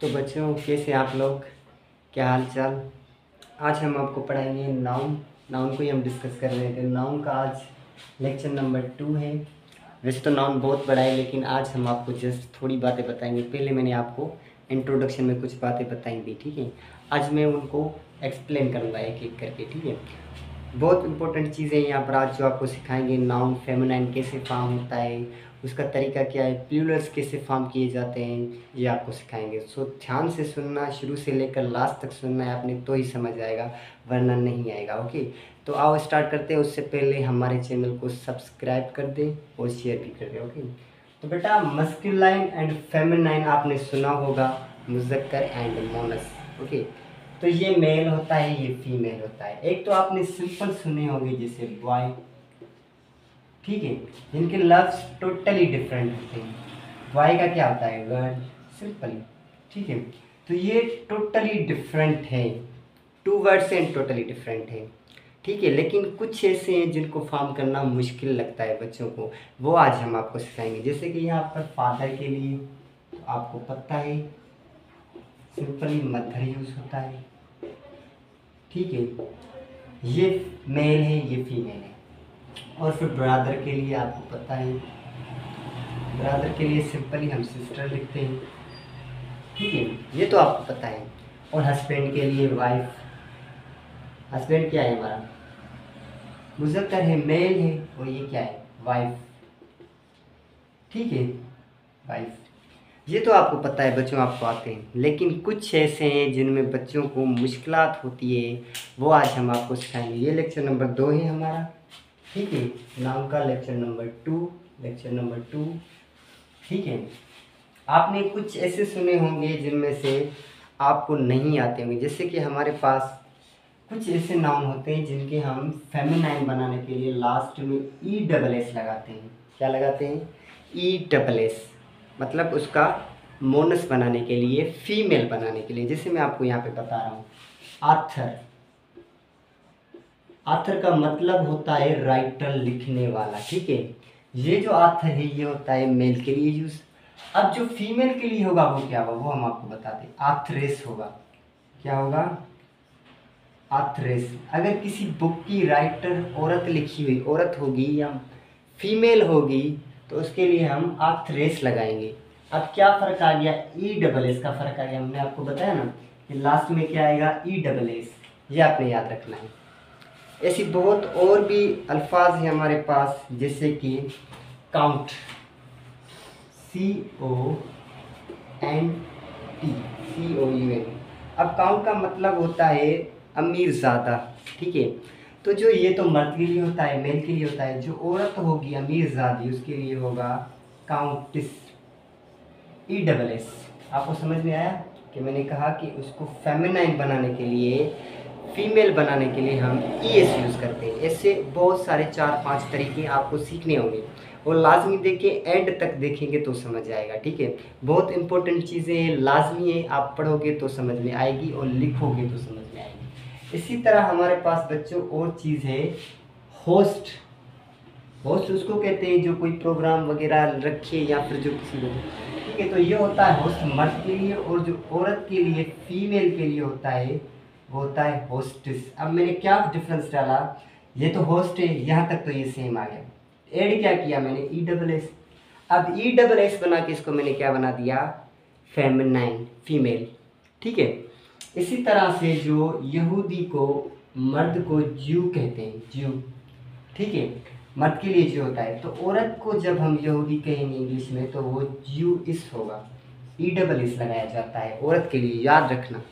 तो बच्चों कैसे आप लोग, क्या हाल चाल। आज हम आपको पढ़ाएंगे नाउन। नाउन को ही हम डिस्कस कर रहे थे। नाउन का आज लेक्चर नंबर 2 है। वैसे तो नाउन बहुत बड़ा है, लेकिन आज हम आपको जस्ट थोड़ी बातें बताएंगे। पहले मैंने आपको इंट्रोडक्शन में कुछ बातें बताई थी, ठीक है। आज मैं उनको एक्सप्लेन करूँगा एक एक करके, ठीक है। बहुत इंपॉर्टेंट चीज़ें यहाँ पर आज जो आपको सिखाएंगे। नाउन फेमिनाइन कैसे फॉर्म होता है, उसका तरीका क्या है, प्लूरल्स कैसे फॉर्म किए जाते हैं, ये आपको सिखाएंगे। सो ध्यान से सुनना, शुरू से लेकर लास्ट तक सुनना है आपने, तो ही समझ आएगा, वरना नहीं आएगा। ओके, तो आओ स्टार्ट करते हैं। उससे पहले हमारे चैनल को सब्सक्राइब कर दें और शेयर भी कर दें। ओके, तो बेटा मस्कुलाइन एंड फेमिनाइन आपने सुना होगा, मुज़क्कर एंड मोनस। ओके, तो ये मेल होता है, ये फीमेल होता है। एक तो आपने सिंपल सुने होंगे जैसे बॉय, ठीक है, जिनके लफ्ज टोटली डिफरेंट होते हैं। बॉय का क्या होता है, गर्ल, सिंपली, ठीक है। तो ये टोटली डिफरेंट है, two words and totally different है, ठीक है। लेकिन कुछ ऐसे हैं जिनको फॉर्म करना मुश्किल लगता है बच्चों को, वो आज हम आपको सिखाएंगे। जैसे कि यहाँ पर फादर के लिए तो आपको पता है सिंपली मदर यूज होता है, ठीक है। ये मेल है, ये फीमेल है। और फिर ब्रदर के लिए आपको पता है, ब्रदर के लिए सिंपली हम सिस्टर लिखते हैं, ठीक है, ये तो आपको पता है। और हस्बैंड के लिए वाइफ। हस्बैंड क्या है हमारा, मुज़क्कर है, मेल है, और ये क्या है, वाइफ, ठीक है, वाइफ। ये तो आपको पता है बच्चों, आपको आते हैं। लेकिन कुछ ऐसे हैं जिनमें बच्चों को मुश्किलात होती है, वो आज हम आपको सिखाएंगे। ये लेक्चर नंबर 2 है हमारा, ठीक है। नाम का लेक्चर नंबर 2, लेक्चर नंबर 2, ठीक है। आपने कुछ ऐसे सुने होंगे जिनमें से आपको नहीं आते होंगे। जैसे कि हमारे पास कुछ ऐसे नाउन होते हैं जिनके हम फेमिनाइन बनाने के लिए लास्ट में ESS लगाते हैं। क्या लगाते हैं, ESS, मतलब उसका मोनस बनाने के लिए, फीमेल बनाने के लिए। जैसे मैं आपको यहाँ पे बता रहा हूँ, आथर। आथर का मतलब होता है राइटर, लिखने वाला, ठीक है। ये जो आथर है ये होता है मेल के लिए यूज। अब जो फीमेल के लिए होगा वो क्या होगा, वो हम आपको बता दें, आथरेस होगा। क्या होगा, आथरेस। अगर किसी बुक की राइटर औरत लिखी हुई, औरत होगी या फीमेल होगी, तो उसके लिए हम आथरेस लगाएंगे। अब क्या फ़र्क आ गया, ESS का फ़र्क आ गया। हमने आपको बताया ना कि लास्ट में क्या आएगा, ESS, ये आपने याद रखना है। ऐसी बहुत और भी अल्फाज हैं हमारे पास, जैसे कि काउंट, CONT, अब काउंट का मतलब होता है अमीर ज़्यादा, ठीक है। तो जो ये तो मर्द के लिए होता है, मेल के लिए होता है। जो औरत होगी अमीर ज़ादी, उसके लिए होगा काउंटिस, ESS। आपको समझ में आया कि मैंने कहा कि उसको फेमिनाइन बनाने के लिए, फीमेल बनाने के लिए हम ES यूज़ करते हैं। ऐसे बहुत सारे 4-5 तरीके आपको सीखने होंगे, और लाजमी देखिए, एंड तक देखेंगे तो समझ आएगा, ठीक है। बहुत इंपॉर्टेंट चीज़ें हैं, लाजमी है, आप पढ़ोगे तो समझ में आएगी और लिखोगे तो समझ में आएगी। इसी तरह हमारे पास बच्चों और चीज़ है, होस्ट। होस्ट उसको कहते हैं जो कोई प्रोग्राम वगैरह रखे या फिर जो किसी को, ठीक है। तो ये होता है होस्ट मर्द के लिए, और जो औरत के लिए, फीमेल के लिए होता है, वो होता है होस्टेस। अब मैंने क्या डिफरेंस डाला, ये तो होस्ट है, यहाँ तक तो ये सेम आ गया। ऐड क्या किया मैंने, ESS। अब ESS बना के इसको मैंने क्या बना दिया, फेमिनाइन, फीमेल, ठीक है। इसी तरह से जो यहूदी को, मर्द को ज्यू कहते हैं, ज्यू, ठीक है, मर्द के लिए जो होता है। तो औरत को जब हम यहूदी कहेंगे इंग्लिश में, तो वो ज्यूइश होगा, ESS लगाया जाता है औरत के लिए, याद रखना।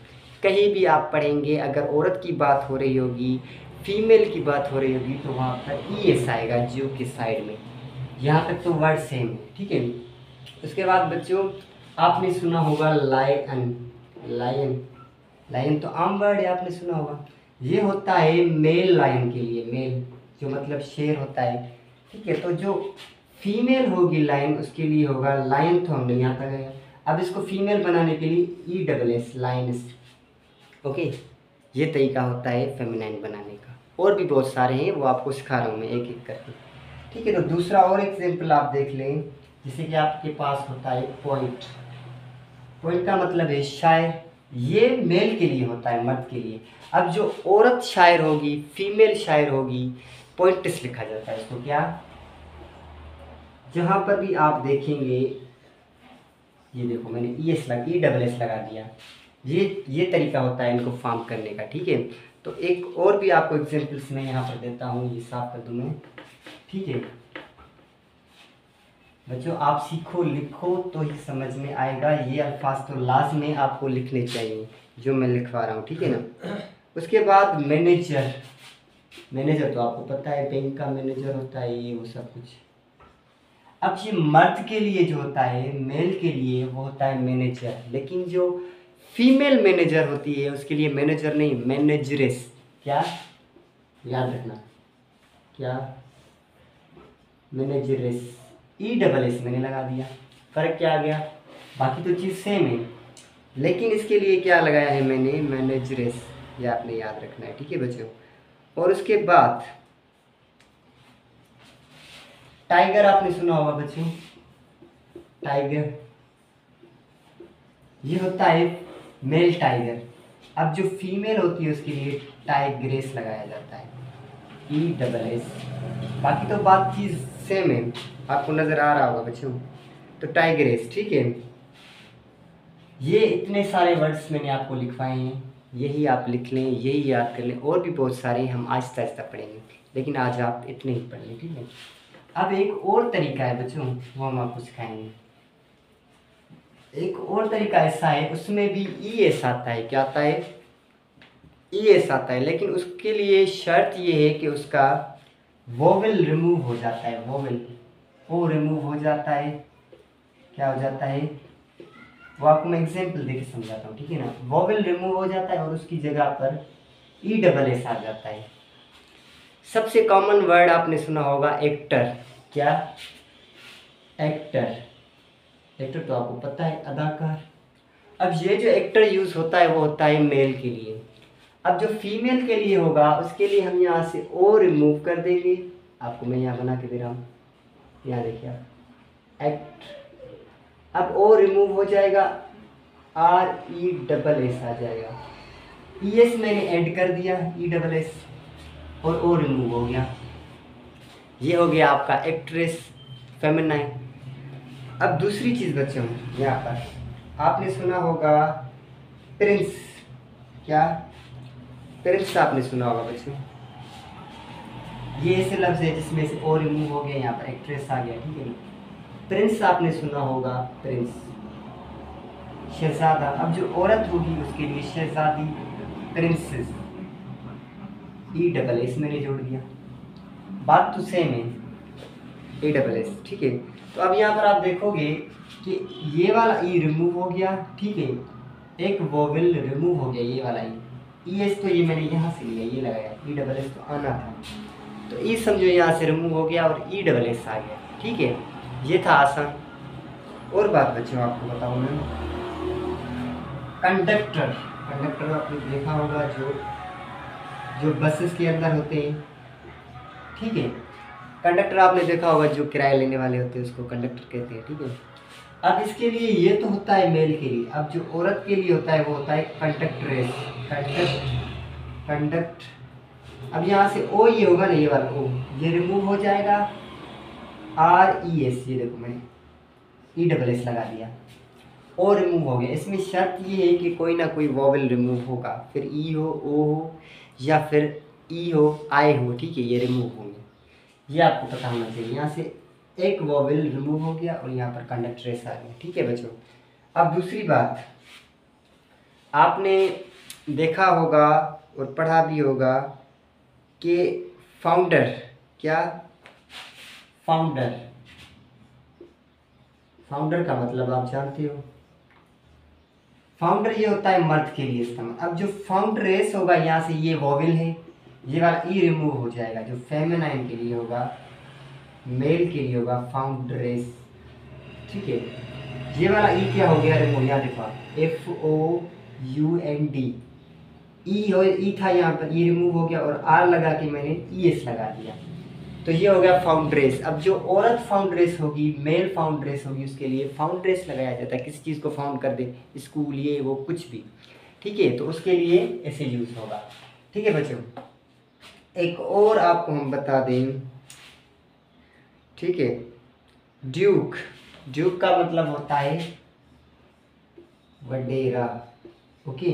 कहीं भी आप पढ़ेंगे, अगर औरत की बात हो रही होगी, फीमेल की बात हो रही होगी, तो वहाँ पर ES आएगा ज्यू के साइड में। यहाँ तक तो वर्ड सेम है, ठीक है। उसके बाद बच्चों आपने सुना होगा लायन। लायन, लायन तो आम वर्ड है, आपने सुना होगा। ये होता है मेल लायन के लिए, मेल जो मतलब शेर होता है, ठीक है। तो जो फीमेल होगी लायन, उसके लिए होगा लायन, तो हमने यहाँ तक गया। अब इसको फीमेल बनाने के लिए ESS, लायनस, ओके। ये तरीका होता है फेमिनाइन बनाने का। और भी बहुत सारे हैं, वो आपको सिखा रहा हूँ मैं एक एक करके, ठीक है। तो दूसरा और एग्जाम्पल आप देख लें, जैसे कि आपके पास होता है पॉइंट। पॉइंट का मतलब है शायर, ये मेल के लिए होता है, मर्द के लिए। अब जो औरत शायर होगी, फीमेल शायर होगी, पॉइंट्स लिखा जाता है इसको क्या। जहाँ पर भी आप देखेंगे, ये देखो मैंने ई डबल एस लगा दिया, ये तरीका होता है इनको फॉर्म करने का, ठीक है। तो एक और भी आपको एग्जांपल्स मैं यहाँ पर देता हूँ, ये साफ कर दूँ मैं, ठीक है। बच्चों आप सीखो लिखो तो ही समझ में आएगा, ये अल्फाज तो लाज़मी आपको लिखने चाहिए जो मैं लिखवा रहा हूँ, ठीक है ना। उसके बाद मैनेजर, मैनेजर तो आपको पता है बैंक का मैनेजर होता है, ये वो सब कुछ। अब ये मर्द के लिए जो होता है, मेल के लिए वो होता है मैनेजर, लेकिन जो फीमेल मैनेजर होती है उसके लिए मैनेजर नहीं, मैनेजरेस। क्या याद रखना, क्या मैनेजरेस, ई डबल एस मैंने लगा दिया, फ़र्क क्या आ गया, बाकी तो चीज़ सेम है, लेकिन इसके लिए क्या लगाया है मैंने, मैनेजरेस, ये आपने याद रखना है, ठीक है बच्चों। और उसके बाद टाइगर आपने सुना होगा बच्चों, टाइगर ये होता है मेल टाइगर। अब जो फीमेल होती है उसके लिए टाइग्रेस लगाया जाता है, ई डबल एस। बाकी तो बात चीज़ सेम है, आपको नज़र आ रहा होगा बच्चों। तो टाइग्रेस, ठीक है। ये इतने सारे वर्ड्स मैंने आपको लिखवाए हैं, यही आप लिख लें, यही याद कर लें, और भी बहुत सारे हम आहिस्ता आहिस्ता पढ़ेंगे, लेकिन आज आप इतने ही पढ़ लें, ठीक है। अब एक और तरीका है बच्चों, वो हम आपको सिखाएंगे। एक और तरीका ऐसा है, उसमें भी ई एस आता है, क्या आता है, ई एस आता है, लेकिन उसके लिए शर्त ये है कि उसका वोवेल रिमूव हो जाता है, वोवेल ओ रिमूव हो जाता है, क्या हो जाता है, वो आपको मैं एग्जाम्पल देके समझाता हूँ, ठीक है ना। वोवेल रिमूव हो जाता है और उसकी जगह पर ई डबल एस आ जाता है। सबसे कॉमन वर्ड आपने सुना होगा एक्टर, क्या, एक्टर, एक्टर तो आपको पता है अदाकार। अब ये जो एक्टर यूज़ होता है वो होता है मेल के लिए। अब जो फीमेल के लिए होगा उसके लिए हम यहाँ से ओ रिमूव कर देंगे, आपको मैं यहाँ बना के दे रहा हूँ, यहाँ देखिए आप, एक्ट, अब ओ रिमूव हो जाएगा, आर ई डबल एस आ जाएगा, ई एस मैंने ऐड कर दिया, ई डबल एस, और ओ रिमूव हो गया, ये हो गया आपका एक्ट्रेस फेमिनाइन। अब दूसरी चीज़ बच्चों, यहाँ पर आपने सुना होगा प्रिंस, क्या, प्रिंस आपने सुना होगा बच्चों, ये ऐसे लफ्ज़ है जिसमें से ओ रिमूव हो गया, यहाँ पर एक्ट्रेस आ गया, ठीक है ना। प्रिंस आपने सुना होगा, प्रिंस, शहजादा। अब जो औरत होगी उसके लिए शहजादी, प्रिंसेस, ई डबल एस मैंने जोड़ दिया, बात तो सेम है, ई डबल एस, ठीक है। तो अब यहाँ पर आप देखोगे कि ये वाला ई रिमूव हो गया, ठीक है, एक वोवेल रिमूव हो गया, ये वाला ई एस तो ये मैंने यहाँ से लिया, ये लगाया, ई डबल एस तो आना था, तो ई समझो यहाँ से रिमूव हो गया और ई डबल एस आ गया, ठीक है। ये था आसान। और बात बच्चों आपको बताऊँ मैं, कंडक्टर, कंडक्टर आपने देखा होगा जो बसेस के अंदर होते हैं, ठीक है। कंडक्टर आपने देखा होगा जो किराया लेने वाले होते हैं उसको कंडक्टर कहते हैं, ठीक है। अब इसके लिए ये तो होता है मेल के लिए, अब जो औरत के लिए होता है वो होता है कंडक्ट्रेस, कंडक्ट। अब यहाँ से ओ ये होगा ना, ये वाला ओ ये रिमूव हो जाएगा, आर ई एस, ये देखो मैंने ई डबल एस लगा दिया, ओ रिमूव हो गया। इसमें शर्त ये है कि कोई ना कोई वॉवेल रिमूव होगा, फिर ई हो, ओ हो, या फिर ई हो, आई हो, ठीक है, ये रिमूव होंगे, ये आपको पता होना चाहिए। यहाँ से एक वॉवेल रिमूव हो गया और यहाँ पर कंडक्ट्रेस आ गया, ठीक है बच्चों। अब दूसरी बात आपने देखा होगा और पढ़ा भी होगा कि फाउंडर, क्या, फाउंडर, फाउंडर का मतलब आप जानते हो, फाउंडर ये होता है मर्द के लिए इस्तेमाल। अब जो फाउंड्रेस होगा यहाँ से ये वॉवेल है, ये वाला ई रिमूव हो जाएगा, जो फेमिनाइन के लिए होगा, मेल के लिए होगा फाउंड्रेस, ठीक है। ये वाला ई क्या हो गया रिमूव, यहाँ देखो F O U N D, ई हो, ई था यहाँ पर, ई रिमूव हो गया और आर लगा के मैंने ई एस लगा दिया, तो ये हो गया फाउंड ड्रेस। अब जो औरत फाउंड ड्रेस होगी, मेल फाउंड ड्रेस होगी, उसके लिए फाउंड ड्रेस लगाया जाता है। किसी चीज़ को फाउंड कर दे, स्कूल ये वो कुछ भी, ठीक है, तो उसके लिए ऐसे यूज़ होगा। ठीक है बच्चों, एक और आपको हम बता दें, ठीक है, ड्यूक। ड्यूक का मतलब होता है वडेरा। ओके,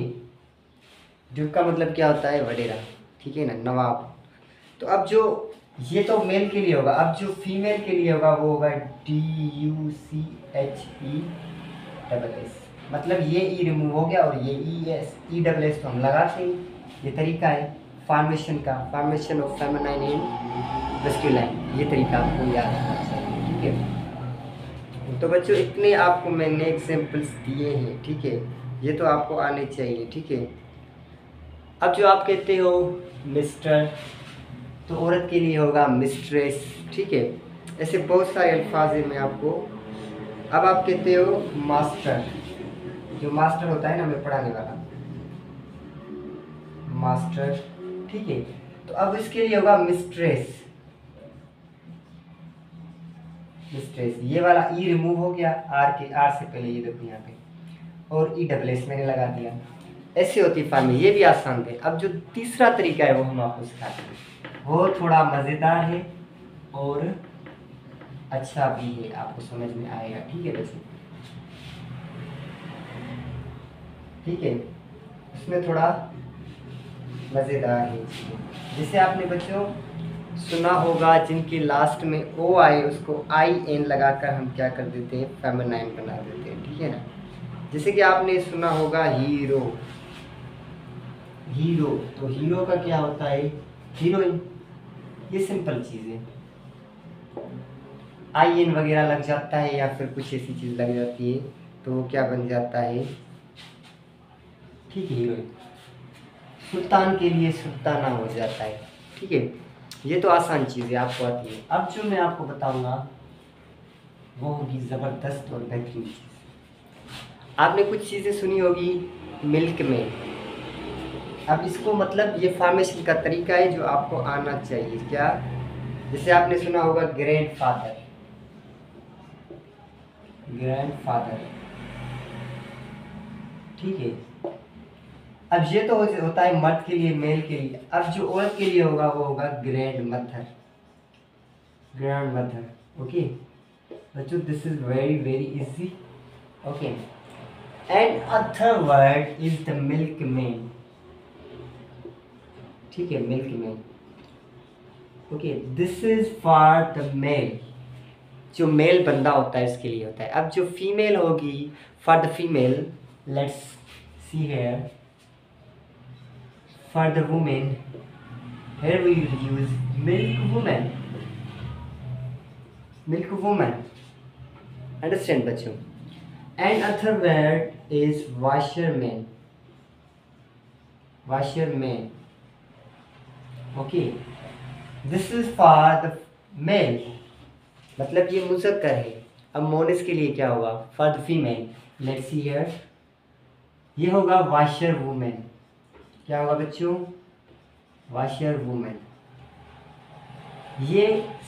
ड्यूक का मतलब क्या होता है? वडेरा, ठीक है ना, नवाब। तो अब जो ये तो मेल के लिए होगा, अब जो फीमेल के लिए होगा वो होगा DUCHESS। मतलब ये ई रिमूव हो गया और ये ESS तो हम लगाते हैं। ये तरीका है फॉर्मेशन का, formation of feminine and masculine, ये तरीका आपको याद रखना चाहिए। ठीक है, तो बच्चों इतने आपको मैंने एग्जाम्पल्स दिए हैं, ठीक है, ये तो आपको आने चाहिए। ठीक है, अब जो आप कहते हो मिस्टर, तो औरत के लिए होगा मिस्ट्रेस। ठीक है, ऐसे बहुत सारे अल्फाज हैं मैं आपको। अब आप कहते हो मास्टर, जो मास्टर होता है ना, मैं पढ़ाने वाला मास्टर। ठीक है, तो अब इसके लिए होगा मिस्ट्रेस। मिस्ट्रेस, ये वाला ई रिमूव हो गया, आर से पहले, ये देखो यहाँ पे, और ESS मैंने लगा दिया। ऐसी होती फार्मिंग, ये भी आसान थे। अब जो तीसरा तरीका है वो हम आपको सिखाते हैं, वो थोड़ा मज़ेदार है और अच्छा भी है, आपको समझ में आएगा। ठीक है बच्चों, ठीक है, उसमें थोड़ा मज़ेदार है। जैसे आपने बच्चों सुना होगा, जिनके लास्ट में O आए उसको IN लगाकर हम क्या कर देते हैं? फेमिनाइन बना देते हैं। ठीक है ना, जैसे कि आपने सुना होगा हीरो। हीरो, तो हीरो का क्या होता है? हीरोइन। ये सिंपल चीज़ है, IN वगैरह लग जाता है या फिर कुछ ऐसी चीज़ लग जाती है तो वो क्या बन जाता है? ठीक है, हीरोइन। सुल्तान के लिए सुल्ताना हो जाता है। ठीक है, ये तो आसान चीज़ है, आपको आती है। अब जो मैं आपको बताऊंगा वो होगी ज़बरदस्त और बेहतरीन चीज़। आपने कुछ चीज़ें सुनी होगी मिल्क में। अब इसको मतलब ये फॉर्मेशन का तरीका है जो आपको आना चाहिए। क्या? जैसे आपने सुना होगा ग्रैंडफादर, ग्रैंडफादर। ठीक है, अब ये तो होता है मर्द के लिए, मेल के लिए। अब जो औरत के लिए होगा वो होगा grandmother, grandmother. Okay बच्चों, this is very very easy. Okay, and other word is the milkman. ठीक है, milkman. Okay, this is for the male, जो मेल बंदा होता है इसके लिए होता है। अब जो फीमेल होगी, for the female, let's see here, for the woman, here we use milk woman, milk woman, understand बच्चों। and other word is washerman, washerman। okay, this is for the male, मतलब ये मुज़क्कर है। अब मोनिस के लिए क्या होगा? for the female, let's see here, ये होगा washer woman। क्या होगा बच्चों? Washer women. ये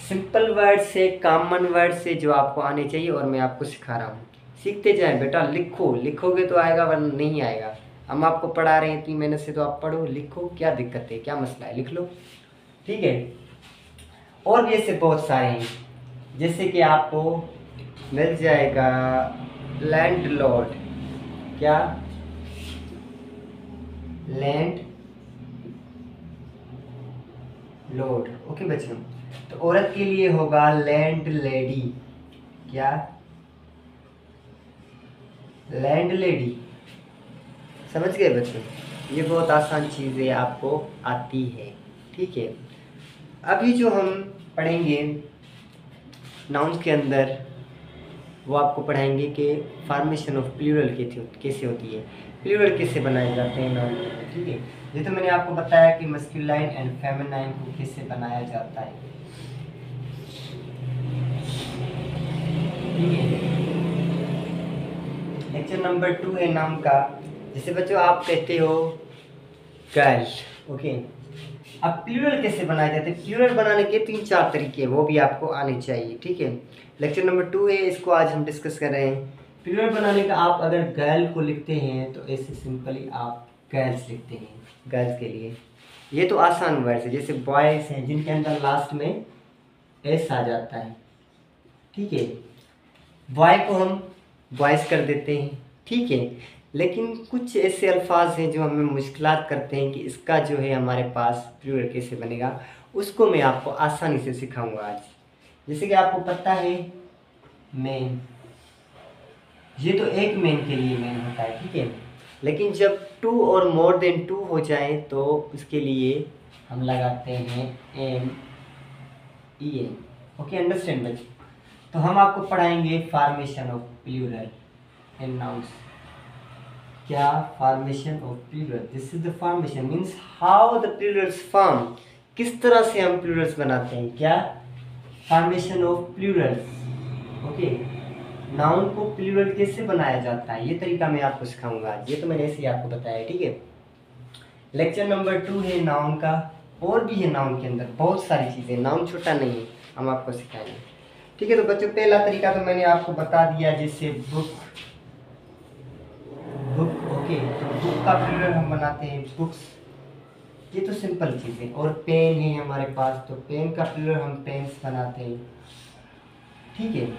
सिंपल वर्ड से, कॉमन वर्ड से जो आपको आने चाहिए और मैं आपको सिखा रहा हूँ। सीखते जाएं बेटा, लिखो, लिखोगे तो आएगा वरना नहीं आएगा। हम आपको पढ़ा रहे हैं इतनी मेहनत से, तो आप पढ़ो लिखो, क्या दिक्कत है, क्या मसला है, लिख लो। ठीक है, और भी ऐसे बहुत सारे हैं, जैसे कि आपको मिल जाएगा लैंडलॉर्ड। क्या? Land Lord. ओके बच्चों, तो औरत के लिए होगा लैंड लेडी। क्या? Land lady. समझ गए बच्चों? ये बहुत आसान चीज़ है, आपको आती है। ठीक है, अभी जो हम पढ़ेंगे नाउन्स के अंदर, वो आपको पढ़ाएंगे कि फॉर्मेशन ऑफ प्लूरल कैसे होती है, प्लूरल कैसे बनाए जाते हैं नाउन। ठीक है, ये तो मैंने आपको बताया कि मस्कुलाइन एंड फेमिनाइन को कैसे बनाया जाता है। ठीक है, लेक्चर नंबर 2 है नाउन का। जैसे बच्चों आप कहते हो गर्ल। ओके, अब प्लूरल कैसे बनाए जाते हैं, प्लूरल बनाने के 3-4 तरीके वो भी आपको आने चाहिए, ठीक है। लेक्चर नंबर 2 है, इसको आज हम डिस्कस कर रहे हैं। प्लूरल बनाने का आप अगर गर्ल को लिखते हैं तो ऐसे सिंपली आप गर्ल्स लिखते हैं, गर्ल्स के लिए ये तो आसान वर्ड्स है। जैसे बॉयज़ हैं जिनके अंदर लास्ट में एस आ जाता है, ठीक है, बॉय को हम बॉयज़ कर देते हैं, ठीक है। लेकिन कुछ ऐसे अल्फाज हैं जो हमें मुश्किलात करते हैं कि इसका जो है हमारे पास प्लूरल कैसे बनेगा, उसको मैं आपको आसानी से सिखाऊंगा आज। जैसे कि आपको पता है मैन, ये तो एक मैन के लिए मैन होता है, ठीक है। लेकिन जब 2 और मोर देन 2 हो जाए तो उसके लिए हम लगाते हैं M E N. Okay, understand बच्चे। तो हम आपको पढ़ाएंगे formation of plural in nouns. क्या formation of plural, this is the formation means how the plurals form, किस तरह से हम प्लूरल्स बनाते हैं, क्या formation of plurals. Okay, noun को प्लूरल कैसे बनाया जाता है ये तरीका मैं आपको सिखाऊंगा। ये तो मैंने ऐसे ही आपको बताया, ठीक है। लेक्चर नंबर 2 है नाउन का, और भी है नाउन के अंदर बहुत सारी चीज़ें, नाउन छोटा नहीं है, हम आपको सिखाएंगे, ठीक है। तो बच्चों पहला तरीका तो मैंने आपको बता दिया, जैसे बुक, बुक, ओके, तो बुक का प्लूरल हम बनाते हैं बुक्स, ये तो सिंपल चीज़ है। और पेन है हमारे पास, तो पेन का प्लूरल हम पेन्स बनाते हैं, ठीक है।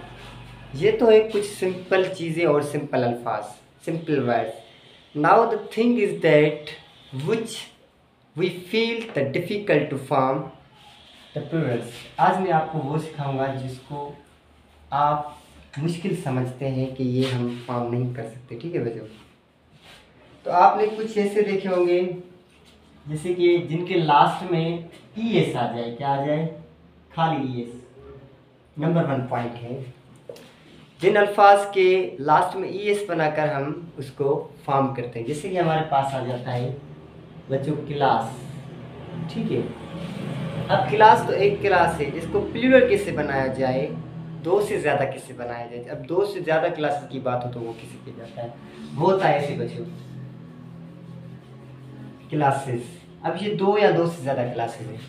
ये तो है कुछ सिंपल चीज़ें और सिंपल अल्फाज, simple words. Now the thing is that which we feel the difficult to form the plurals. आज मैं आपको वो सिखाऊंगा जिसको आप मुश्किल समझते हैं कि ये हम फॉर्म नहीं कर सकते, ठीक है बच्चों। तो आपने कुछ ऐसे देखे होंगे जैसे कि जिनके लास्ट में ई एस आ जाए, क्या आ जाए, खाली ई एस। नंबर 1 पॉइंट है, जिन अल्फाज के लास्ट में ई एस बनाकर हम उसको फॉर्म करते हैं। जैसे कि हमारे पास आ जाता है बच्चों क्लास, ठीक है। अब क्लास तो एक क्लास है, इसको प्लूरल कैसे बनाया जाए, 2 से ज़्यादा कैसे बनाया जाए। अब 2 से ज़्यादा क्लासेस की बात हो तो वो किसी पे जाता है, वो होता है ऐसे बच्चों क्लासेस। अब ये 2 या 2 से ज़्यादा क्लासेस हैं।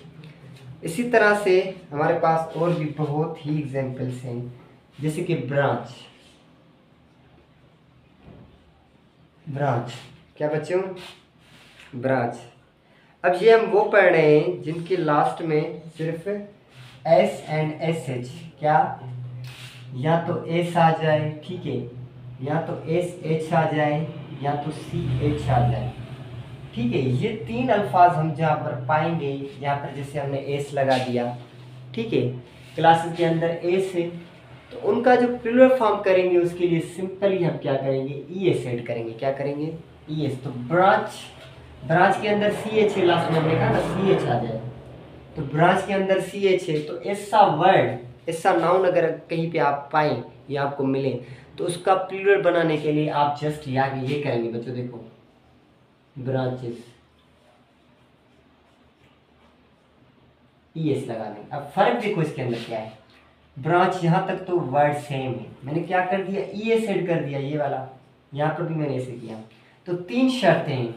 इसी तरह से हमारे पास और भी बहुत ही एग्जाम्पल्स हैं, जैसे कि ब्रांच, ब्रांच, क्या बच्चों, ब्रांच। अब ये हम वो पढ़ रहे हैं जिनके लास्ट में सिर्फ एस एंड एस एच, क्या, या तो एस आ जाए, ठीक है, या तो एस एच आ जाए, या तो सी एच आ जाए, ठीक है। ये 3 अल्फाज हम जहाँ पर पाएंगे, यहाँ पर जैसे हमने एस लगा दिया, ठीक है, क्लासेस के अंदर एस है, तो उनका जो प्लूरल फॉर्म करेंगे उसके लिए सिंपली हम क्या करेंगे, ई एस ऐड करेंगे, क्या करेंगे, ई एस। तो ब्रांच, ब्रांच के अंदर सी एच है, लास्ट में हमने कहा ना सी एच आ जाए, तो ब्रांच के अंदर सी एच है, तो ऐसा वर्ड, ऐसा नाउन अगर कहीं पे आप पाएँ या आपको मिले तो उसका प्लूरल बनाने के लिए आप जस्ट यहाँ ये करेंगे बच्चों, देखो ब्रांचेस, ई एस लगा दें। अब फर्क देखो इसके अंदर क्या है, ब्रांच यहाँ तक तो वर्ड सेम है, मैंने क्या कर दिया, ई एस ऐड कर दिया, ये वाला यहाँ पर भी मैंने ऐसे किया। तो 3 शर्तें हैं,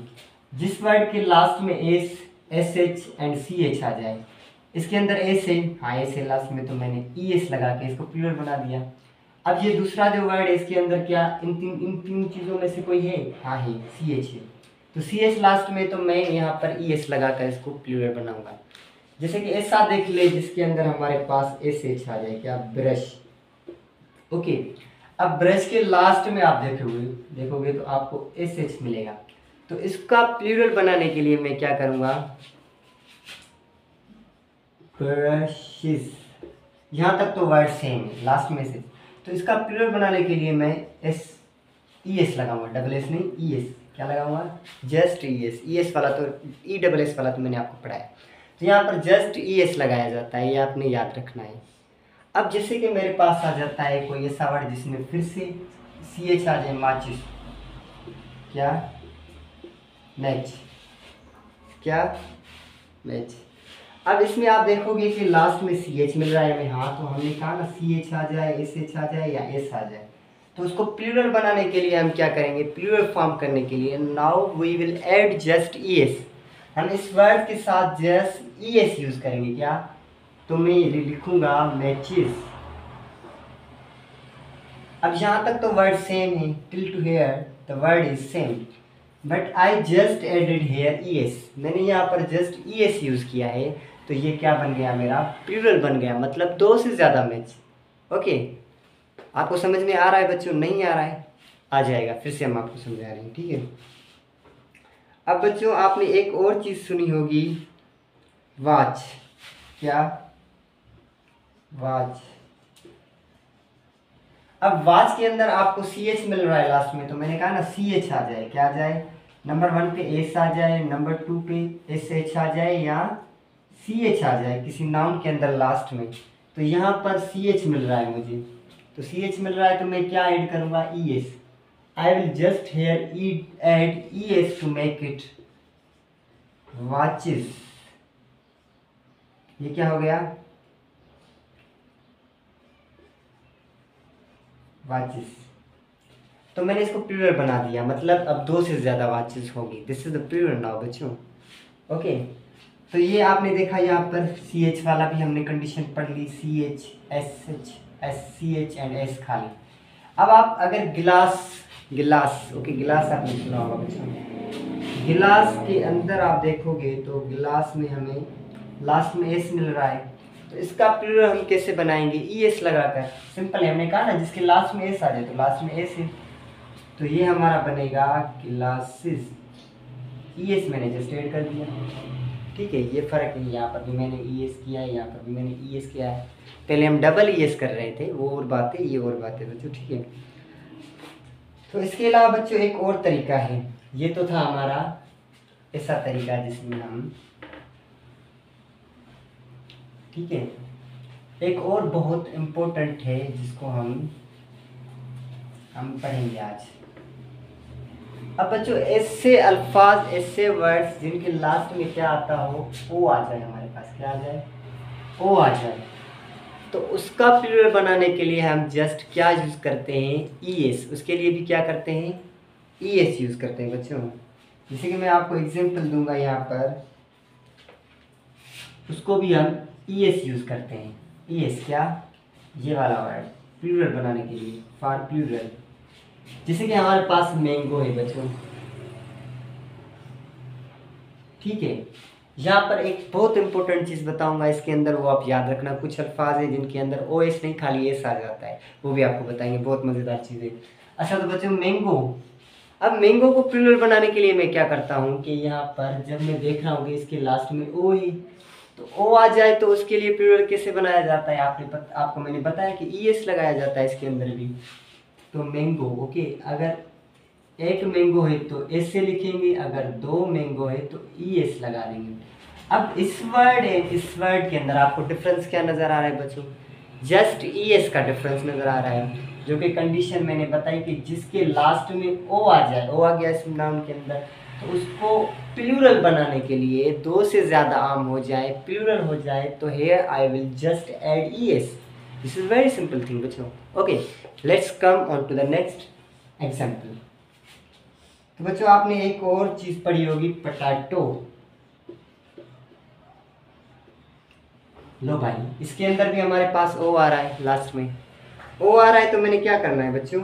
जिस वर्ड के लास्ट में S, S H and C H आ जाए, इसके अंदर एस है, हाँ एस है लास्ट में, तो मैंने ई एस लगा के इसको प्लूरल बना दिया। अब ये दूसरा जो वर्ड है इसके अंदर क्या, इन तीन चीज़ों में से कोई है, हाँ है, सी एच है, तो सी एच लास्ट में, तो मैं यहाँ पर ई एस लगा कर इसको प्लूरल बनाऊंगा। जैसे कि ऐसा देख ले जिसके अंदर हमारे पास एस एच आ जाए, क्या, ब्रश, ओके। अब ब्रश के लास्ट में आप देखोगे तो आपको एस एच मिलेगा, तो इसका प्लूरल बनाने के लिए मैं क्या करूँगा, ब्रशेस, यहाँ तक तो वर्ड सेम है, लास्ट में से, तो इसका प्लूरल बनाने के लिए मैं एस, ई एस लगाऊंगा, डबल एस नहीं, ई एस, क्या लगाऊंगा, just E S. E S वाला तो, ई डबल एस वाला तो मैंने आपको पढ़ाया, तो यहाँ पर जस्ट ई एस लगाया जाता है, ये आपने याद रखना है। अब जैसे कि मेरे पास आ जाता है कोई ऐसा वर्ड जिसमें फिर से सी एच आ जाए, माचिस, क्या, मैच, क्या, मैच। अब इसमें आप देखोगे कि लास्ट में सी एच मिल रहा है हमें, हाँ, तो हमने कहा ना सी एच आ जाए, एस एच आ जाए या एस आ जाए, तो उसको प्लूरल बनाने के लिए हम क्या करेंगे, प्लूरल फॉर्म करने के लिए now we will add just E S. हम इस वर्ड के साथ जस्ट ES यूज़ करेंगे। क्या? तो मैं ये लिखूंगा मैचेस। अब यहाँ तक तो वर्ड सेम है, till to here the word is same, but I just added here ES। मैंने यहाँ पर जस्ट ES यूज़ किया है, तो ये क्या बन गया मेरा? प्लूरल बन गया, मतलब 2 से ज़्यादा मैच। ओके, आपको समझ में आ रहा है बच्चों? नहीं आ रहा है? आ जाएगा, फिर से हम आपको समझा रहे हैं, ठीक है। अब बच्चों आपने एक और चीज़ सुनी होगी, वॉच। क्या? वॉच। अब वॉच के अंदर आपको CH मिल रहा है लास्ट में, तो मैंने कहा ना CH आ जाए। क्या आ जाए? नंबर 1 पे S आ जाए, नंबर 2 पे SH आ जाए, या CH आ जाए किसी नाउन के अंदर लास्ट में। तो यहाँ पर CH मिल रहा है मुझे, तो CH मिल रहा है, तो मैं क्या ऐड करूँगा? ES। I will just here add ES to make it watches. ये क्या हो गया? वॉचेस। तो मैंने इसको प्लूरल बना दिया, मतलब अब 2 से ज़्यादा वॉचेस होगी। This is the plural now बच्चों। ओके, तो ये आपने देखा, यहाँ पर CH वाला भी हमने कंडीशन पढ़ ली, CH SH SCH and S खाली। अब आप अगर गिलास ओके, गिलास आपने सुना होगा बच्चों। गिलास के अंदर आप देखोगे तो गिलास में हमें लास्ट में S मिल रहा है, तो इसका प्लूरल हम कैसे बनाएंगे? ES लगाकर। सिंपल है, हमने कहा ना जिसके लास्ट में S आ जाए तो लास्ट में S है, तो ये हमारा बनेगा ग्लासेस। ES मैंने जस्ट ऐड कर दिया, ठीक है। ये फ़र्क है, यहाँ पर भी मैंने ES किया है, यहाँ पर भी मैंने ES किया है। पहले हम डबल ES कर रहे थे, वो और बात है, ये और बात है बच्चों, ठीक है। तो इसके अलावा बच्चों एक और तरीका है, ये तो था हमारा ऐसा तरीका जिसमें हम, ठीक है। एक और बहुत इम्पोर्टेंट है जिसको हम पढ़ेंगे आज। अब बच्चों ऐसे अल्फाज, ऐसे वर्ड्स जिनके लास्ट में क्या आता हो? O आ जाए हमारे पास। क्या आ जाए? O आ जाए, तो उसका प्लूरल बनाने के लिए हम जस्ट क्या यूज़ करते हैं? ES। उसके लिए भी क्या करते हैं? ES यूज़ करते हैं बच्चों। जैसे कि मैं आपको एग्जांपल दूंगा यहाँ पर, उसको भी हम ES यूज़ करते हैं। ES क्या? ये वाला वर्ड प्लूरल बनाने के लिए, फॉर प्लूरल। जैसे कि हमारे पास मैंगो है बच्चों, ठीक है। यहाँ पर एक बहुत इंपॉर्टेंट चीज़ बताऊंगा इसके अंदर, वो आप याद रखना। कुछ अल्फाज है जिनके अंदर OS नहीं, खाली S आ जाता है, वो भी आपको बताएंगे, बहुत मज़ेदार चीज़ है। अच्छा, तो बच्चों मैंगो। अब मैंगो को प्लूरल बनाने के लिए मैं क्या करता हूँ कि यहाँ पर जब मैं देख रहा हूँ कि इसके लास्ट में O है, तो O आ जाए, तो उसके लिए प्लूरल कैसे बनाया जाता है? आपको मैंने बताया कि ES लगाया जाता है इसके अंदर भी। तो मैंगो, ओके, अगर एक मैंगो है तो S से लिखेंगे, अगर 2 मैंगो है तो ES लगा देंगे। अब इस वर्ड के अंदर आपको डिफरेंस क्या नज़र आ रहा है बच्चों? जस्ट ES का डिफरेंस नज़र आ रहा है, जो कि कंडीशन मैंने बताई कि जिसके लास्ट में O आ जाए, O आ गया इस नाउन के अंदर, तो उसको प्लूरल बनाने के लिए 2 से ज़्यादा आम हो जाए, प्लूरल हो जाए, तो here I will just add ES। This is very simple thing बच्चों। Okay, let's come on to the next example. तो बच्चों आपने एक और चीज़ पढ़ी होगी, पोटैटो। लो भाई, इसके अंदर भी हमारे पास O आ रहा है, लास्ट में O आ रहा है, तो मैंने क्या करना है बच्चों?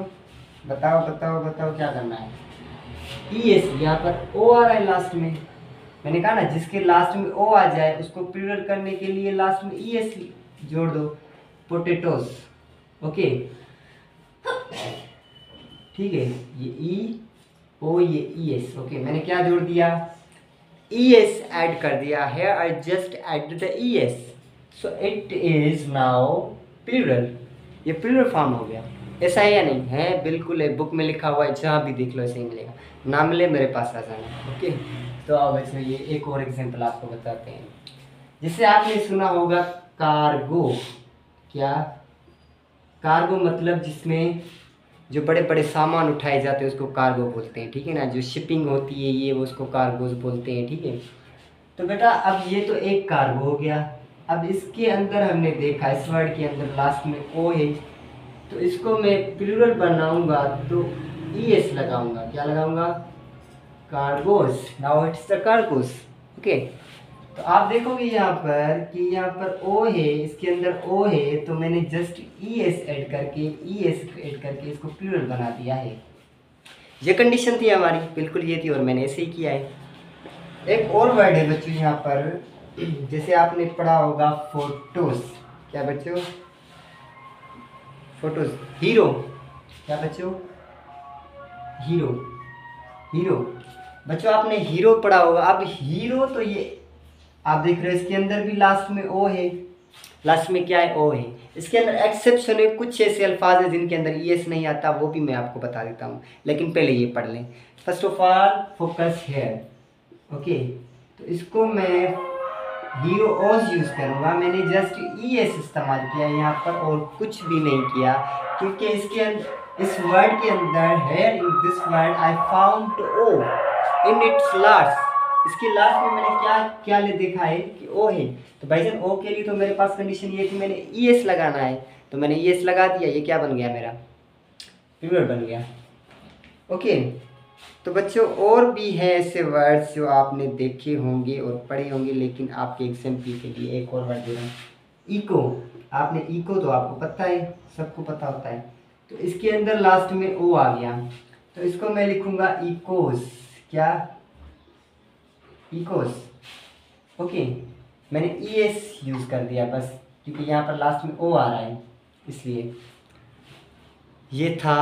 बताओ बताओ बताओ, क्या करना है? ES। यहाँ पर O आ रहा है लास्ट में, मैंने कहा ना जिसके लास्ट में O आ जाए उसको प्लूरल करने के लिए लास्ट में ES जोड़ दो, पोटैटोस। ओके, ठीक है, ये O ये ES। ओके, मैंने क्या जोड़ दिया? ES ऐड कर दिया है, I just added the ES, so it is now plural. ये प्लूरल फॉर्म हो गया। ऐसा है या नहीं है? बिल्कुल है, बुक में लिखा हुआ है, जहाँ भी देख लो ऐसे ही मिलेगा। ना मिले मेरे पास आ जाना। ओके, तो अब इसमें ये एक और एग्जांपल आपको बताते हैं। जिसे आपने सुना होगा कार्गो। क्या? कार्गो मतलब जिसमें जो बड़े बड़े सामान उठाए जाते हैं उसको कार्गो बोलते हैं, ठीक है ना। जो शिपिंग होती है ये, वो उसको कार्गोज बोलते हैं, ठीक है। तो बेटा अब ये तो एक कार्गो हो गया। अब इसके अंदर हमने देखा, इस वर्ड के अंदर लास्ट में O है, तो इसको मैं प्लूरल बनाऊंगा तो ES लगाऊंगा। क्या लगाऊंगा? Cargos. Now it's the cargos. Okay. तो आप देखोगे यहाँ पर कि यहाँ पर ओ है, इसके अंदर ओ है, तो मैंने जस्ट ई एस ऐड करके इसको प्लूरल बना दिया है। ये कंडीशन थी हमारी, बिल्कुल ये थी और मैंने ऐसे ही किया है। एक और वर्ड है बच्चों यहाँ पर, जैसे आपने पढ़ा होगा फोटोज। क्या बच्चों? फोटोज। हीरो। क्या बच्चों? हीरो। हीरो बच्चों आपने हीरो पढ़ा होगा। अब हीरो तो ये आप देख रहे हो, इसके अंदर भी लास्ट में ओ है। लास्ट में क्या है? ओ है। इसके अंदर एक्सेप्शन है, कुछ ऐसे अल्फाज है जिनके अंदर ई एस नहीं आता, वो भी मैं आपको बता देता हूँ, लेकिन पहले ये पढ़ लें। First of all focus here. Okay, तो इसको मैं हीरो ओज यूज़ करूँगा। मैंने जस्ट ई एस इस्तेमाल किया यहाँ पर और कुछ भी नहीं किया, क्योंकि इसके अंदर, इस वर्ड के अंदर, here in this word I found O in its last. इसके लास्ट में मैंने क्या क्या ले देखा है कि ओ है। तो भाईजान ओ के लिए तो मेरे पास कंडीशन ये थी, मैंने ई एस लगाना है, तो मैंने ई एस लगा दिया। ये क्या बन गया? मेरा प्लूरल बन गया। ओके, तो बच्चों और भी है ऐसे वर्ड्स जो आपने देखे होंगे और पढ़े होंगे, लेकिन आपके एग्जाम्पल के लिए एक और वर्ड दे रहा हूँ, इको। आपने इको तो आपको पता है, सबको पता होता है। तो इसके अंदर लास्ट में ओ आ गया, तो इसको मैं लिखूंगा इकोस। क्या? इकोस। ओके, मैंने ई एस यूज़ कर दिया बस, क्योंकि यहाँ पर लास्ट में ओ आ रहा है, इसलिए। ये था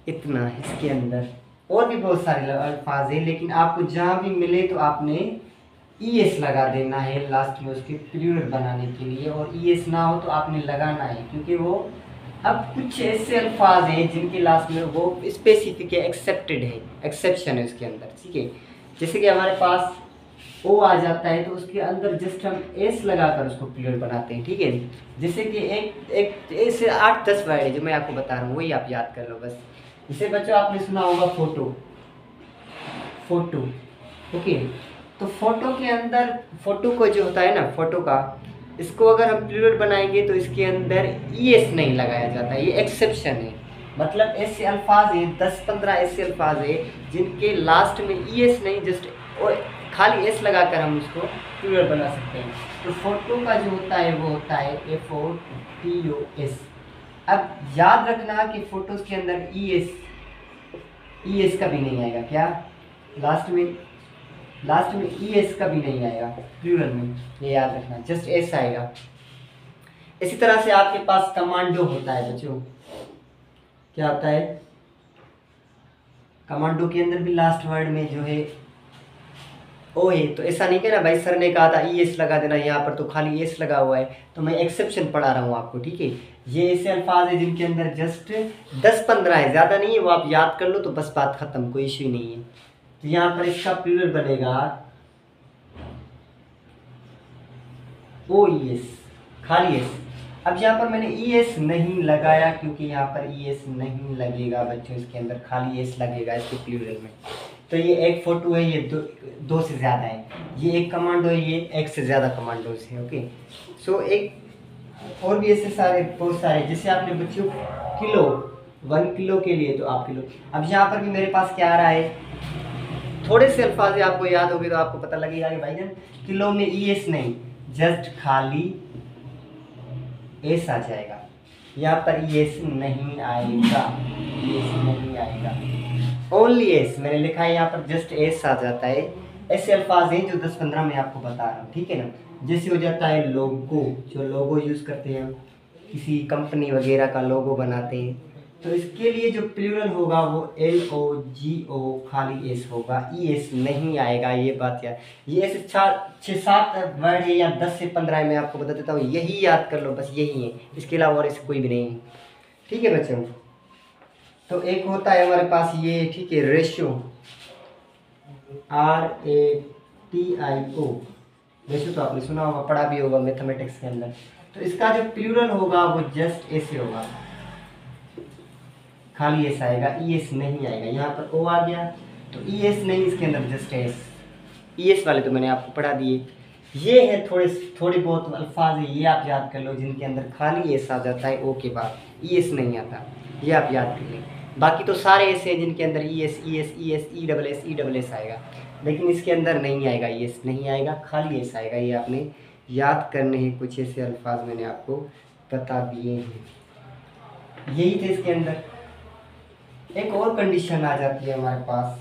इतना। इसके अंदर और भी बहुत सारे अल्फाज हैं, लेकिन आपको जहाँ भी मिले तो आपने ई एस लगा देना है लास्ट में उसके प्लूरल बनाने के लिए, और ई एस ना हो तो आपने लगाना है, क्योंकि वो अब कुछ ऐसे अल्फाज हैं जिनके लास्ट में वो स्पेसिफिक है, एक्सेप्टेड है, एक्सेप्शन है उसके अंदर। ठीक है, जैसे कि हमारे पास ओ आ जाता है तो उसके अंदर जस्ट हम एस लगाकर उसको प्लूरल बनाते हैं। ठीक है, जैसे कि एक ऐसे 8-10 वर्ड है जो मैं आपको बता रहा हूँ, वही आप याद कर लो बस। जैसे बच्चों आपने सुना होगा फोटो। फोटो। ओके, तो फोटो के अंदर, फोटो को जो होता है ना, फोटो का, इसको अगर हम प्लूरल बनाएंगे तो इसके अंदर ई एस नहीं लगाया जाता, ये एक्सेप्शन है। मतलब ऐसे अल्फाज है, 10-15 ऐसे अल्फाज है जिनके लास्ट में ई एस नहीं, जस्ट खाली एस लगाकर हम उसको प्लूरल बना सकते हैं। तो फोटो का जो होता है वो होता है FOTOS। अब याद रखना कि फोटोज के अंदर ई एस का भी नहीं आएगा। क्या? लास्ट में ई एस का भी नहीं आएगा प्लूरल में, ये याद रखना, जस्ट एस आएगा। इसी तरह से आपके पास कमांडो होता है बच्चों। क्या होता है? कमांडो के अंदर भी लास्ट वर्ड में जो है ओ है। तो ऐसा नहीं कहना भाई सर ने कहा था ई एस लगा देना, यहाँ पर तो खाली एस लगा हुआ है, तो मैं एक्सेप्शन पढ़ा रहा हूँ आपको। ठीक है, ये ऐसे अल्फाज है जिनके अंदर जस्ट 10-15 है, ज़्यादा नहीं है, वो आप याद कर लो तो बस बात ख़त्म, कोई इश्यू नहीं है। तो यहाँ पर इसका प्लूरल बनेगा ओ ई एस, खाली एस। अब यहाँ पर मैंने ई एस नहीं लगाया, क्योंकि यहाँ पर ई एस नहीं लगेगा बच्चों, इसके अंदर खाली एस लगेगा इसके प्लूरल में। तो ये एक फोटो है, ये दो से ज़्यादा है, ये एक कमांडो है, ये एक से ज़्यादा कमांडोज है। ओके, सो एक और भी ऐसे सारे बहुत सारे, जैसे आपने बच्चों किलो, 1 किलो के लिए तो आप किलो। अब यहाँ पर भी मेरे पास क्या आ रहा है, थोड़े से अल्फाज आपको याद होंगे तो आपको पता लगेगा कि भाईजान किलो में ई एस नहीं, जस्ट खाली एस आ जाएगा। यहाँ पर ई एस नहीं आएगा, ई एस नहीं आएगा, ओनली एस। मैंने लिखा है यहाँ पर जस्ट एस आ जाता है। ऐसे अल्फाज हैं जो 10-15 में आपको बता रहा हूँ। ठीक है ना, जैसे हो जाता है लोगो, जो लोगो यूज़ करते हैं, किसी कंपनी वगैरह का लोगो बनाते हैं, तो इसके लिए जो प्लूरल होगा वो LOGO, खाली एस होगा, ई एस नहीं आएगा। ये बात याद, ये ऐसे 6-7 वर्ड है या 10 से 15 मैं आपको बता देता हूँ, यही याद कर लो बस, यही है, इसके अलावा और ऐसे कोई भी नहीं है। ठीक है बच्चों, तो एक होता है हमारे पास ये, ठीक है, रेशियो, RATIO। रेशियो तो आपने सुना होगा, पढ़ा भी होगा मैथमेटिक्स के अंदर। तो इसका जो प्लूरल होगा वो जस्ट ऐसे होगा, खाली एस आएगा, ई एस नहीं आएगा। यहाँ पर ओ आ गया तो ई एस नहीं, इसके अंदर जस्ट एस। ई एस वाले तो मैंने आपको पढ़ा दिए। ये है थोड़े बहुत अल्फाज है, ये आप याद कर लो, जिनके अंदर खाली एस आ जाता है ओ के बाद, ई एस नहीं आता, ये आप याद कर लें। बाकी तो सारे ऐसे हैं जिनके अंदर E S, E S, E S, E double S, E double S आएगा, लेकिन इसके अंदर नहीं आएगा, ई एस नहीं आएगा, खाली एस आएगा। ये आपने याद करने हैं, कुछ ऐसे अल्फाज मैंने आपको बता दिए हैं। यही थे इसके अंदर। एक और कंडीशन आ जाती है हमारे पास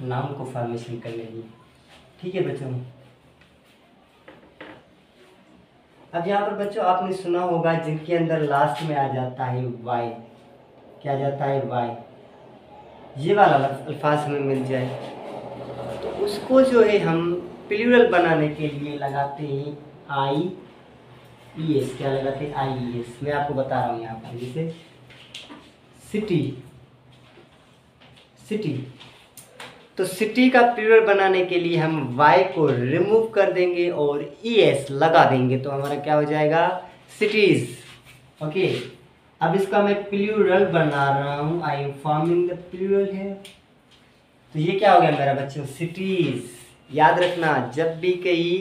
नाउन को फॉर्मेशन करने की। ठीक है बच्चों, अब यहाँ पर बच्चों आपने सुना होगा जिनके अंदर लास्ट में आ जाता है वाई, क्या आ जाता है वाई, ये वाला अल्फाज हमें मिल जाए तो उसको जो है हम प्लूरल बनाने के लिए लगाते हैं आई ई एस। क्या लगाते हैं? आई ई एस। मैं आपको बता रहा हूँ यहाँ पर, जैसे सिटी, सिटी, तो सिटी का प्लूरल बनाने के लिए हम वाई को रिमूव कर देंगे और ई एस लगा देंगे, तो हमारा क्या हो जाएगा? सिटीज। ओके, अब इसका मैं प्लूरल बना रहा हूँ, I am forming the plural है, तो ये क्या हो गया मेरा बच्चों? सिटीज। याद रखना, जब भी कहीं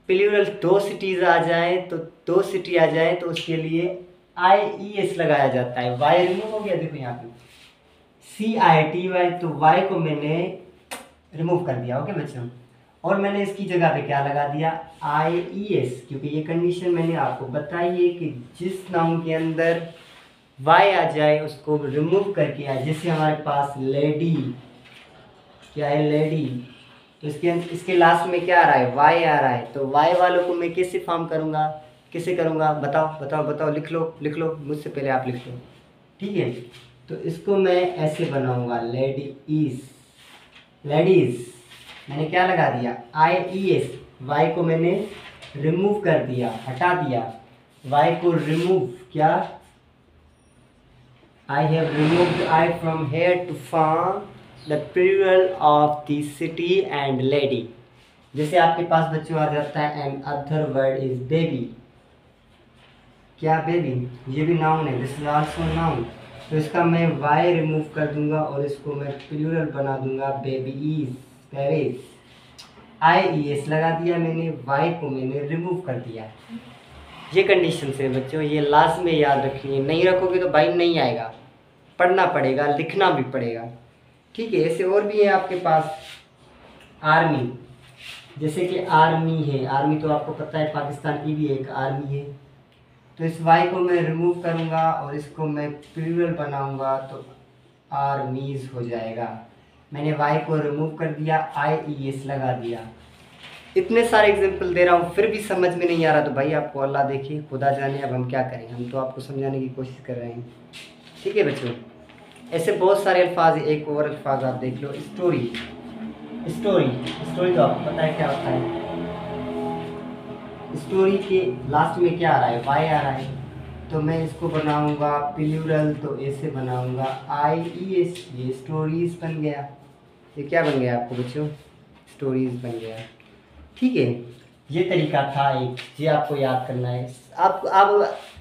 प्लूरल दो सिटीज आ जाए, तो दो सिटी आ जाए तो उसके लिए आई ई एस लगाया जाता है। वाई रिमूव हो गया, देखो यहाँ पे सी आई टी वाई, तो वाई को मैंने रिमूव कर दिया। ओके बच्चों, और मैंने इसकी जगह पे क्या लगा दिया? आई ई एस, क्योंकि ये कंडीशन मैंने आपको बताई है कि जिस नाउन के अंदर वाई आ जाए उसको रिमूव करके आए। जैसे हमारे पास लेडी, क्या है? लेडी, तो इसके लास्ट में क्या आ रहा है? वाई आ रहा है, तो वाई वालों को मैं कैसे फॉर्म करूँगा, कैसे करूँगा? बताओ बताओ बताओ, लिख लो लिख लो, मुझसे पहले आप लिख लो। ठीक है, तो इसको मैं ऐसे बनाऊंगा, लेडी इज, लेडीज। मैंने क्या लगा दिया? आई ई एस। वाई को मैंने रिमूव कर दिया, हटा दिया, वाई को रिमूव, क्या? I have removed I from here to form the plural of the city and lady. जैसे आपके पास बच्चों आ जाता है and other word is baby, क्या? बेबी, ये भी नाउन है, दिस इज आल्सो नाउन, तो इसका मैं वाई रिमूव कर दूंगा और इसको मैं प्लूरल बना दूंगा, बेबीज, बेबीज। आई ई एस लगा दिया मैंने, वाई को मैंने रिमूव कर दिया। ये कंडीशन से बच्चों, ये लास्ट में याद रखनी है, नहीं रखोगे तो भाई नहीं आएगा, पढ़ना पड़ेगा, लिखना भी पड़ेगा। ठीक है, ऐसे और भी है आपके पास आर्मी, जैसे कि आर्मी है, आर्मी तो आपको पता है पाकिस्तान की भी एक आर्मी है, तो इस वाई को मैं रिमूव करूँगा और इसको मैं प्लूरल बनाऊँगा तो आर्मीज़ हो जाएगा। मैंने वाई को रिमूव कर दिया, आई ई एस लगा दिया। इतने सारे एग्जांपल दे रहा हूँ, फिर भी समझ में नहीं आ रहा तो भाई आपको अल्लाह देखिए, खुदा जाने अब हम क्या करें, हम तो आपको समझाने की कोशिश कर रहे हैं। ठीक है बच्चों, ऐसे बहुत सारे अल्फाज हैं। एक और अल्फाज आप देख लो, स्टोरी। स्टोरी, स्टोरी तो आपको पता है क्या होता है। स्टोरी के लास्ट में क्या आ रहा है? वाई आ रहा है, तो मैं इसको बनाऊंगा प्लूरल, तो ऐसे बनाऊंगा आई ई एस, ये स्टोरीज बन गया। ये क्या बन गया आपको बच्चों? स्टोरीज बन गया। ठीक है, ये तरीका था एक, ये आपको याद करना है। आप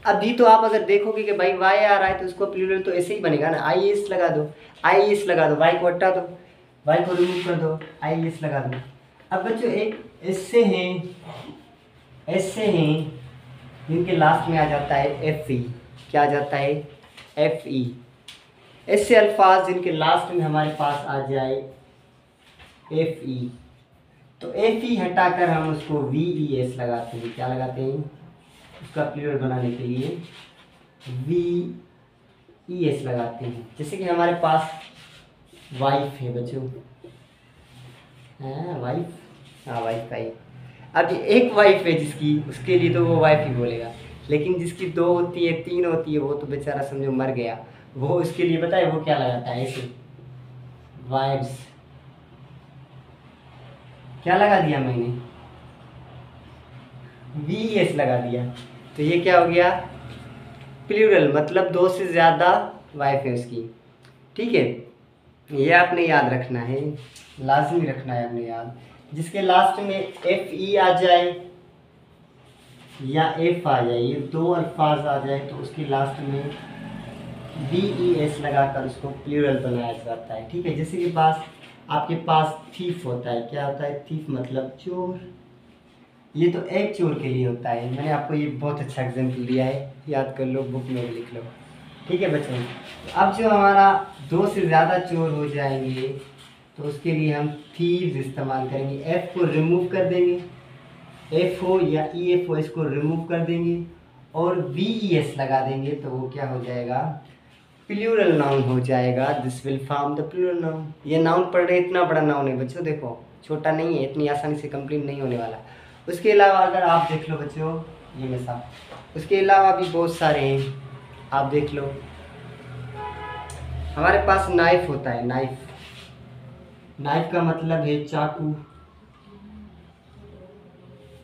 अभी तो आप अगर देखोगे कि भाई वाई आ रहा है तो उसको प्लूरल तो ऐसे ही बनेगा ना, आई एस लगा दो, आई एस लगा दो, वाई को हटा दो, वाई को रिमूव कर दो, आई एस लगा दो। अब बच्चों एक ऐसे हैं, ऐसे हैं जिनके लास्ट में आ जाता है एफ ई, क्या आ जाता है? F E. ऐसे अल्फाज जिनके लास्ट में हमारे पास आ जाए एफ ई, तो एफ ई हटाकर हम उसको वी ई एस लगाते हैं। क्या लगाते हैं? उसका प्लूरल बनाने के लिए वी ई एस लगाते हैं। जैसे कि हमारे पास वाइफ है बच्चों, हाँ वाइफ, हाँ वाइफ का ही। अब एक वाइफ है जिसकी, उसके लिए तो वो वाइफ ही बोलेगा, लेकिन जिसकी दो होती है, तीन होती है, वो तो बेचारा समझो मर गया, वो उसके लिए बताए वो क्या लगाता है? ऐसे वाइफ्स। क्या लगा दिया मैंने? वी एस लगा दिया, तो ये क्या हो गया? प्लूरल, मतलब दो से ज़्यादा वाइफ है उसकी। ठीक है, ये आपने याद रखना है, लाजमी रखना है आपने याद। जिसके लास्ट में एफ ई आ जाए या एफ आ जाए, ये दो अल्फाज आ जाए, तो उसके लास्ट में वी ई एस लगाकर उसको प्लूरल बनाया जाता है। ठीक है, जैसे कि आपके पास थीफ होता है, क्या होता है? थीफ मतलब चोर। ये तो एक चोर के लिए होता है, मैंने आपको ये बहुत अच्छा एग्जाम्पल दिया है, याद कर लो, बुक में भी लिख लो। ठीक है बच्चों। अब जो हमारा दो से ज़्यादा चोर हो जाएंगे तो उसके लिए हम थीव्स इस्तेमाल करेंगे। एफ को रिमूव कर देंगे, एफ हो या ई एफ हो इसको रिमूव कर देंगे और वी ई एस लगा देंगे तो वो क्या हो जाएगा, प्लूरल नाउन हो जाएगा। This will form the plural noun. ये नाउन पढ़ रहे इतना बड़ा नाउन है बच्चों, देखो छोटा नहीं है, इतनी आसानी से कंप्लीट नहीं होने वाला। उसके अलावा अगर आप देख लो बच्चों, ये में साहब, उसके अलावा भी बहुत सारे हैं, आप देख लो। हमारे पास नाइफ होता है, नाइफ, नाइफ का मतलब है चाकू।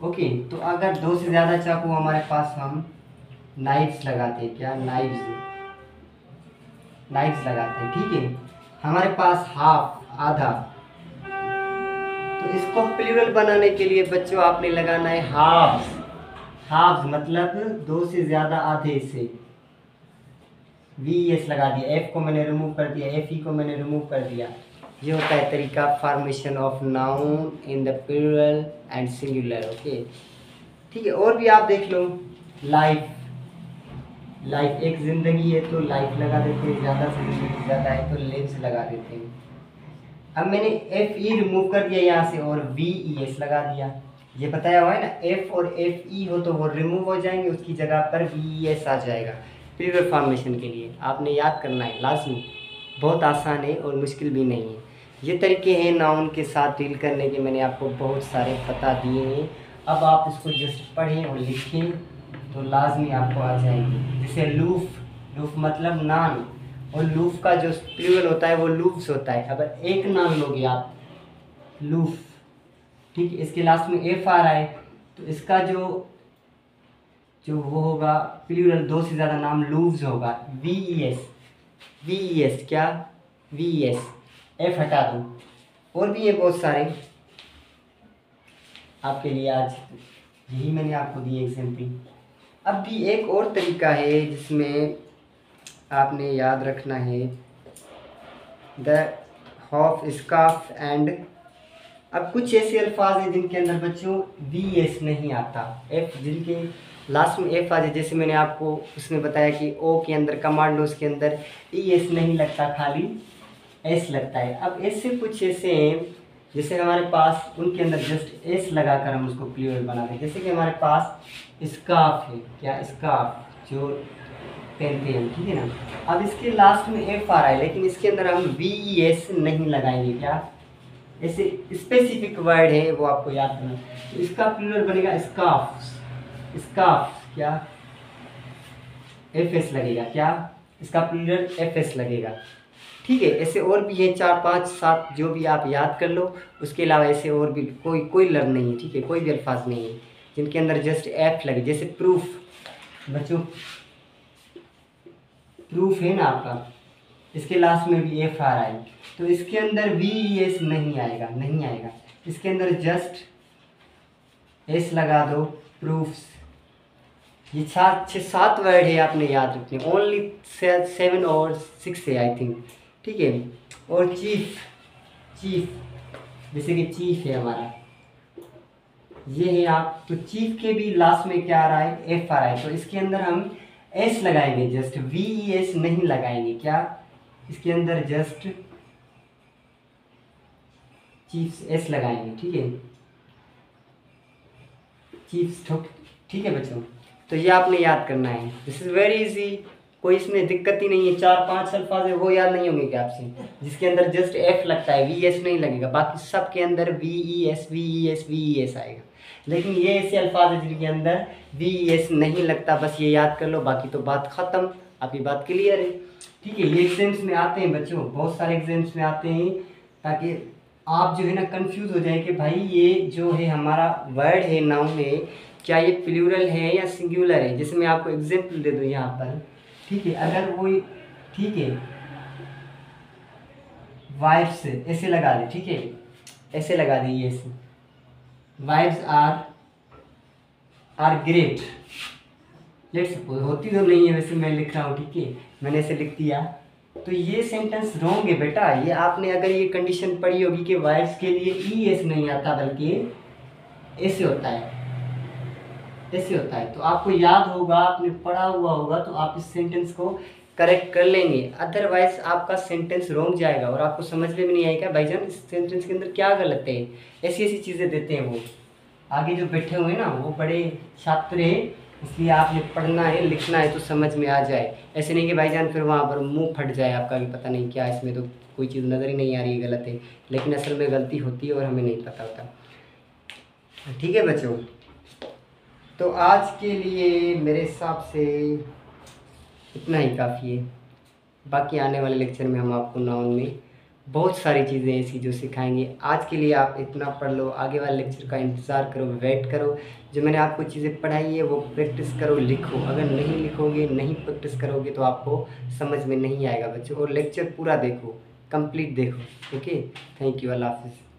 ओके, तो अगर दो से ज़्यादा चाकू हमारे पास, हम नाइफ्स लगाते हैं, क्या नाइफ्स, नाइफ्स लगाते हैं, ठीक है। हमारे पास हाफ, आधा, तो इसको प्लूरल बनाने के लिए बच्चों आपने लगाना है हाफ्स। हाफ्स मतलब दो से ज़्यादा आधे से, वी एस लगा दिया, एफ को मैंने रिमूव कर दिया, एफ ई को मैंने रिमूव कर दिया। ये होता है तरीका formation of noun in the plural and singular. Okay, ठीक है। और भी आप देख लो, लाइफ, लाइफ एक जिंदगी है तो लाइफ लगा देते हैं, ज़्यादा से जिंदगी ज़्यादा है तो लिव्स लगा देते हैं। अब मैंने एफ ई रिमूव कर दिया यहाँ से और वी ई एस लगा दिया। ये बताया हुआ है ना, एफ और एफ ई हो तो वो रिमूव हो जाएंगे, उसकी जगह पर वी ई एस आ जाएगा प्लूरल फॉर्मेशन के लिए। आपने याद करना है लाजमी, बहुत आसान है और मुश्किल भी नहीं है। ये तरीके हैं नाउन के साथ डील करने के, मैंने आपको बहुत सारे बता दिए हैं। अब आप इसको जस्ट पढ़ें और लिखें तो लाजमी आपको आ जाएंगे। जैसे लूफ, लूफ मतलब नान, और लूफ का जो प्लूरल होता है वो लूफ्स होता है। अगर एक नान लोगे आप, लूफ, ठीक है, इसके लास्ट में एफ आ रहा है तो इसका जो वो होगा प्लूरल, दो से ज़्यादा नाम लूव्स होगा, V E S, V E S, क्या वी ई एस, एफ हटा दो। और भी है बहुत सारे आपके लिए, आज यही मैंने आपको दिए एग्जाम्पल। अब भी एक और तरीका है जिसमें आपने याद रखना है, द हॉफ, स्काफ एंड। अब कुछ ऐसे अल्फाज हैं जिनके अंदर बच्चों वी एस नहीं आता, एफ, जिनके लास्ट में एफ आ जाए। जैसे मैंने आपको उसमें बताया कि ओ के अंदर, कमांडोज के अंदर ई एस नहीं लगता, खाली एस लगता है। अब ऐसे कुछ ऐसे हैं जैसे हमारे पास उनके अंदर जस्ट एस लगाकर हम उसको प्लूरल बनाते हैं। जैसे कि हमारे पास स्कार्फ है, क्या स्कार्फ जो पहनते हैं, ठीक है ना। अब इसके लास्ट में एफ आ रहा है लेकिन इसके अंदर हम वी ई एस नहीं लगाएंगे, क्या ऐसे स्पेसिफिक वर्ड है वो आपको याद करना। तो इसका प्लूरल बनेगा स्कार्फ, स्कार्फ, क्या एफ एस लगेगा, क्या इसका प्लूरल एफ एस लगेगा, ठीक है। ऐसे और भी है 4 5 7 जो भी आप याद कर लो। उसके अलावा ऐसे और भी कोई लर्न नहीं है, ठीक है, कोई भी अल्फाज नहीं है जिनके अंदर जस्ट एफ लगे। जैसे प्रूफ, बच्चों प्रूफ है ना आपका, इसके लास्ट में भी एफ आ रहा है तो इसके अंदर वी ई एस नहीं आएगा, नहीं आएगा। इसके अंदर जस्ट एस लगा दो, प्रूफ्स। ये 7 वर्ड है, आपने याद रखने, ओनली 7 और 6 है आई थिंक, ठीक है। और चीफ, चीफ जैसे कि चीफ है हमारा, ये है आप, तो चीफ के भी लास्ट में क्या आ रहा है, एफ आ रहा है तो इसके अंदर हम एस लगाएंगे, जस्ट वी ई एस नहीं लगाएंगे, क्या इसके अंदर जस्ट चीफ एस लगाएंगे, ठीक है, चीफ, ठीक है बच्चों। तो ये आपने याद करना है, दिस इज़ वेरी इजी, कोई इसमें दिक्कत ही नहीं है। 4 5 अल्फाज है वो याद नहीं होंगे क्या आपसे, जिसके अंदर जस्ट एफ लगता है, वी एस नहीं लगेगा, बाकी सब के अंदर V E S, V E S, V E S आएगा। लेकिन ये ऐसे अल्फाज है जिनके अंदर वी ई एस नहीं लगता, बस ये याद कर लो, बाकी तो बात ख़त्म, आपकी बात क्लियर है, ठीक है। ये एग्जाम्स में आते हैं बच्चों, बहुत सारे एग्जाम्स में आते हैं, ताकि आप जो है ना कंफ्यूज हो जाए कि भाई ये जो है हमारा वर्ड है, नाउन है, क्या ये प्लूरल है या सिंगुलर है। जैसे मैं आपको एग्जाम्पल दे दूँ यहाँ पर, ठीक है, अगर वो, ठीक है, वाइफ्स ऐसे लगा दे, ठीक है, ऐसे लगा दे, ये ऐसे, wifes are great, let's suppose, होती तो नहीं है वैसे मैं लिख रहा हूँ, ठीक है, मैंने ऐसे लिख दिया तो ये सेंटेंस रॉन्ग है बेटा। ये आपने अगर ये कंडीशन पढ़ी होगी कि वाइफ्स के लिए ई एस नहीं आता बल्कि ऐसे होता है, ऐसे होता है, तो आपको याद होगा, आपने पढ़ा हुआ होगा, तो आप इस सेंटेंस को करेक्ट कर लेंगे, अदरवाइज आपका सेंटेंस रोक जाएगा और आपको समझ में भी नहीं आएगा भाईजान इस सेंटेंस के अंदर क्या गलत है। ऐसी ऐसी चीज़ें देते हैं वो। आगे जो बैठे हुए हैं ना वो बड़े छात्र हैं, इसलिए आपने पढ़ना है लिखना है तो समझ में आ जाए। ऐसे नहीं कि भाईजान फिर वहाँ पर मुंह फट जाए आपका भी पता नहीं क्या इसमें, तो कोई चीज़ नज़र ही नहीं आ रही है गलत है, लेकिन असल में गलती होती है और हमें नहीं पता होता। ठीक है बच्चों, तो आज के लिए मेरे हिसाब से इतना ही काफ़ी है। बाकी आने वाले लेक्चर में हम आपको नाउन में बहुत सारी चीज़ें ऐसी जो सिखाएंगे। आज के लिए आप इतना पढ़ लो, आगे वाले लेक्चर का इंतज़ार करो, वेट करो। जो मैंने आपको चीज़ें पढ़ाई है वो प्रैक्टिस करो, लिखो। अगर नहीं लिखोगे, नहीं प्रैक्टिस करोगे तो आपको समझ में नहीं आएगा बच्चों। और लेक्चर पूरा देखो, कंप्लीट देखो। ओके, थैंक यू, अल्लाह हाफिज़।